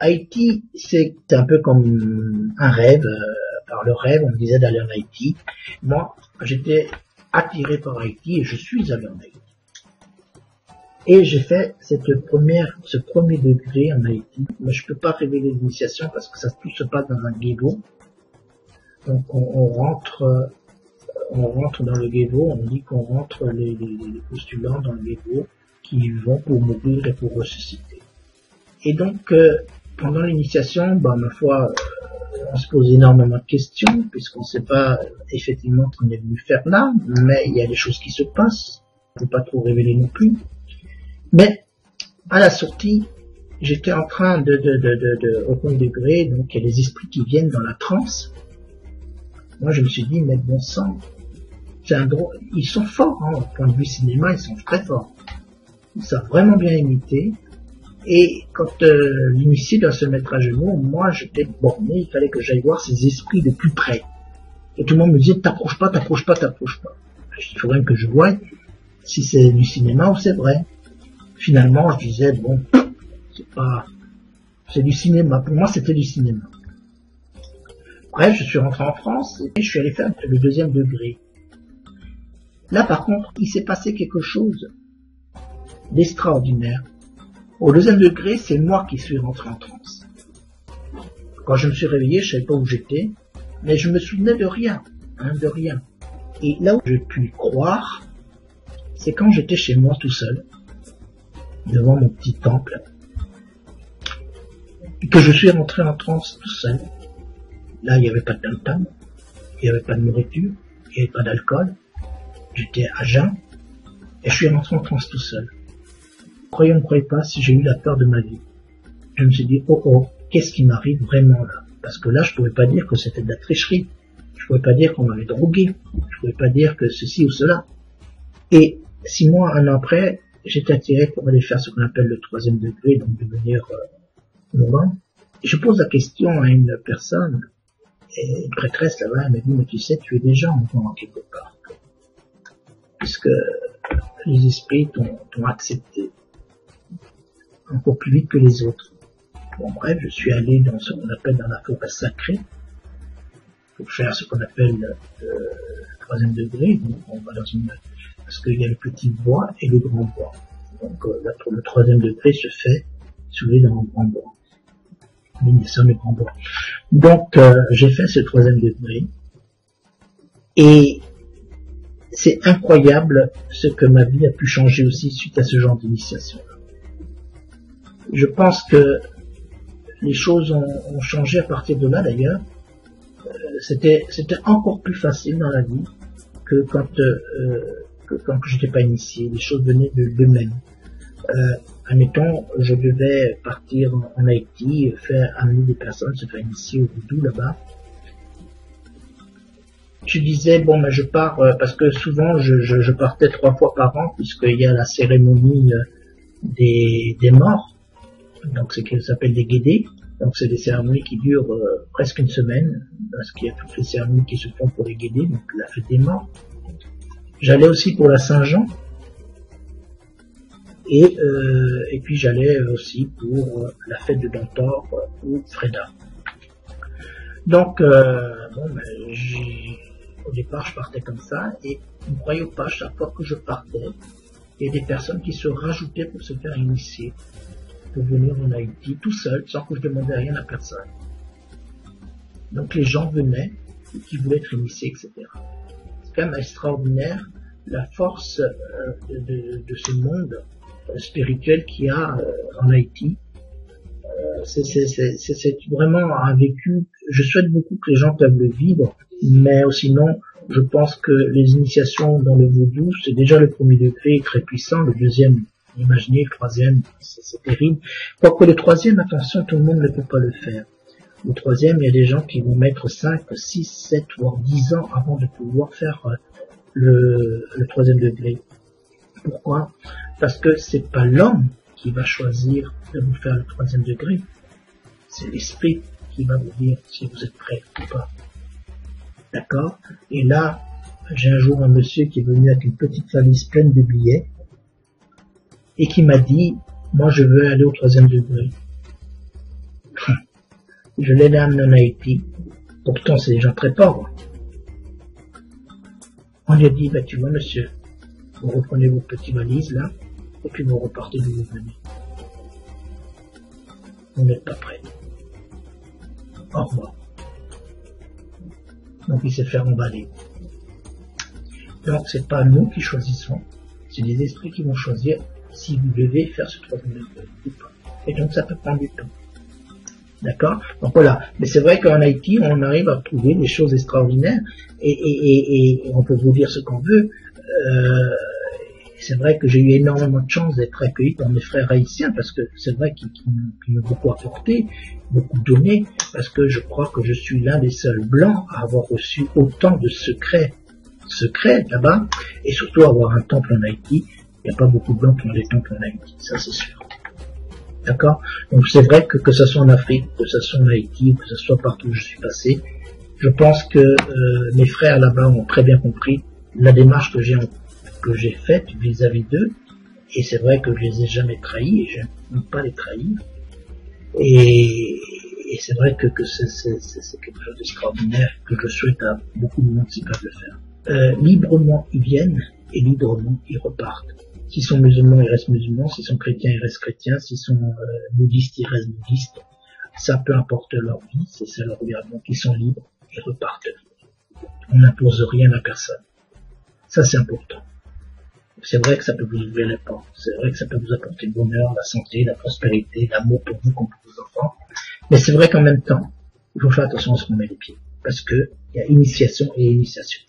Haïti, c'est un peu comme un rêve. Par le rêve, on me disait d'aller en Haïti. Moi, j'étais attiré par Haïti et je suis allé en Haïti. Et j'ai fait ce premier degré en Haïti. Mais je peux pas révéler l'initiation parce que tout se passe dans un ghetto. Donc on rentre dans le ghetto, on dit qu'on rentre les postulants dans le ghetto qui vont pour mourir et pour ressusciter. Et donc pendant l'initiation, ma foi, on se pose énormément de questions puisqu'on ne sait pas effectivement ce qu'on est venu faire là, mais il y a des choses qui se passent. Je ne peux pas trop révéler non plus. Mais à la sortie, j'étais en train au premier degré, donc il y a des esprits qui viennent dans la transe. Moi je me suis dit, mais bon sang, ils sont forts, hein, au point de vue cinéma, ils sont très forts. Ils savent vraiment bien imiter. Et quand l'initié doit se mettre à genoux, moi j'étais borné, il fallait que j'aille voir ces esprits de plus près. Et tout le monde me disait, t'approches pas. Il faut même que je voie si c'est du cinéma ou c'est vrai. Finalement, je disais, bon, c'est du cinéma. Pour moi, c'était du cinéma. Bref, je suis rentré en France et je suis allé faire le deuxième degré. Là, par contre, il s'est passé quelque chose d'extraordinaire. Au deuxième degré, c'est moi qui suis rentré en transe. Quand je me suis réveillé, je savais pas où j'étais, mais je me souvenais de rien, de rien. Et là où j'ai pu croire, c'est quand j'étais chez moi tout seul, devant mon petit temple, et que je suis rentré en transe tout seul. Là, il n'y avait pas de tam-tam, il n'y avait pas de nourriture, il n'y avait pas d'alcool, j'étais à jeun, et je suis rentré en transe tout seul. Croyez ou ne croyez pas, si j'ai eu la peur de ma vie. Je me suis dit, qu'est-ce qui m'arrive vraiment là? Parce que là, je pouvais pas dire que c'était de la tricherie. Je pouvais pas dire qu'on m'avait drogué. Je pouvais pas dire que ceci ou cela. Et 6 mois, 1 an après, j'étais attiré pour aller faire ce qu'on appelle le troisième degré, donc devenir mourant. Et je pose la question à une personne, et une prêtresse là-bas, elle m'a dit, mais tu sais, tu es déjà en mourant quelque part. Puisque les esprits t'ont accepté encore plus vite que les autres. Bon, bref, je suis allé dans ce qu'on appelle dans la forêt sacrée pour faire ce qu'on appelle le troisième degré. Donc, on va parce qu'il y a le petit bois et le grand bois. Donc, là, pour le troisième degré se fait soulever dans le grand bois. L'initiation du grand bois. Donc, j'ai fait ce troisième degré et c'est incroyable ce que ma vie a pu changer aussi suite à ce genre d'initiation. Je pense que les choses ont changé à partir de là d'ailleurs. C'était encore plus facile dans la vie que quand j'étais pas initié. Les choses venaient d'eux-mêmes. Admettons, je devais partir en Haïti, amener des personnes, se faire initier au voodoo là-bas. Je disais, bon, je pars, parce que souvent, je partais 3 fois par an, puisqu'il y a la cérémonie des morts. Donc, c'est ce qui s'appelle des guédés. Donc, c'est des cérémonies qui durent presque une semaine, parce qu'il y a toutes les cérémonies qui se font pour les guédés, donc la fête des morts. J'allais aussi pour la Saint-Jean. Et puis, j'allais aussi pour la fête de Dentor ou Freda. Donc, au départ, je partais comme ça, et ne croyez pas, chaque fois que je partais, il y a des personnes qui se rajoutaient pour se faire initier, pour venir en Haïti, tout seul, sans que je demandais rien à personne. Donc les gens venaient, qui voulaient être initiés, etc. C'est quand même extraordinaire, la force de ce monde spirituel qu'il y a en Haïti. C'est vraiment un vécu. Je souhaite beaucoup que les gens peuvent le vivre, mais sinon, je pense que les initiations dans le vaudou, c'est déjà le premier degré très puissant, le deuxième, imaginez, le troisième, c'est terrible. Quoique le troisième, attention, tout le monde ne peut pas le faire. Le troisième, il y a des gens qui vont mettre 5, 6, 7, voire 10 ans avant de pouvoir faire le troisième degré. Pourquoi? Parce que c'est pas l'homme qui va choisir de vous faire le troisième degré. C'est l'esprit qui va vous dire si vous êtes prêt ou pas. D'accord? Et là, j'ai un jour un monsieur qui est venu avec une petite valise pleine de billets et qui m'a dit, moi je veux aller au troisième degré. Je les amené en Haïti. Pourtant, c'est des gens très pauvres. On lui a dit, bah, tu vois, monsieur, vous reprenez vos petites valises, là, et puis vous repartez d'où vous venez. Vous n'êtes pas prêts. Au revoir. Donc, il s'est fait remballer. Donc, c'est pas nous qui choisissons, c'est les esprits qui vont choisir si vous devez faire ce troisième degré ou pas. Et donc, ça peut prendre du temps. D'accord? Donc voilà. Mais c'est vrai qu'en Haïti, on arrive à trouver des choses extraordinaires et on peut vous dire ce qu'on veut. C'est vrai que j'ai eu énormément de chance d'être accueilli par mes frères haïtiens parce que c'est vrai qu'ils m'ont beaucoup apporté, beaucoup donné, parce que je crois que je suis l'un des seuls blancs à avoir reçu autant de secrets là-bas, et surtout avoir un temple en Haïti. Il n'y a pas beaucoup de blancs qui ont des temples en Haïti, ça c'est sûr. D'accord? Donc c'est vrai que ce soit en Afrique, que ce soit en Haïti, que ce soit partout où je suis passé, je pense que mes frères là-bas ont très bien compris la démarche que j'ai faite vis-à-vis d'eux, et c'est vrai que je les ai jamais trahis, et je ne peux pas les trahir. Et c'est vrai que c'est quelque chose d'extraordinaire que je souhaite à beaucoup de monde s'ils peuvent le faire. Librement ils viennent et librement ils repartent. S'ils sont musulmans, ils restent musulmans. S'ils sont chrétiens, ils restent chrétiens. S'ils sont bouddhistes, ils restent bouddhistes. Ça peu importe leur vie, c'est ça leur regarde. Donc ils sont libres et repartent. On n'impose rien à personne. Ça c'est important. C'est vrai que ça peut vous ouvrir les portes. C'est vrai que ça peut vous apporter le bonheur, la santé, la prospérité, l'amour pour vous comme pour vos enfants. Mais c'est vrai qu'en même temps, il faut faire attention à ce qu'on met les pieds. Parce que il y a initiation et initiation.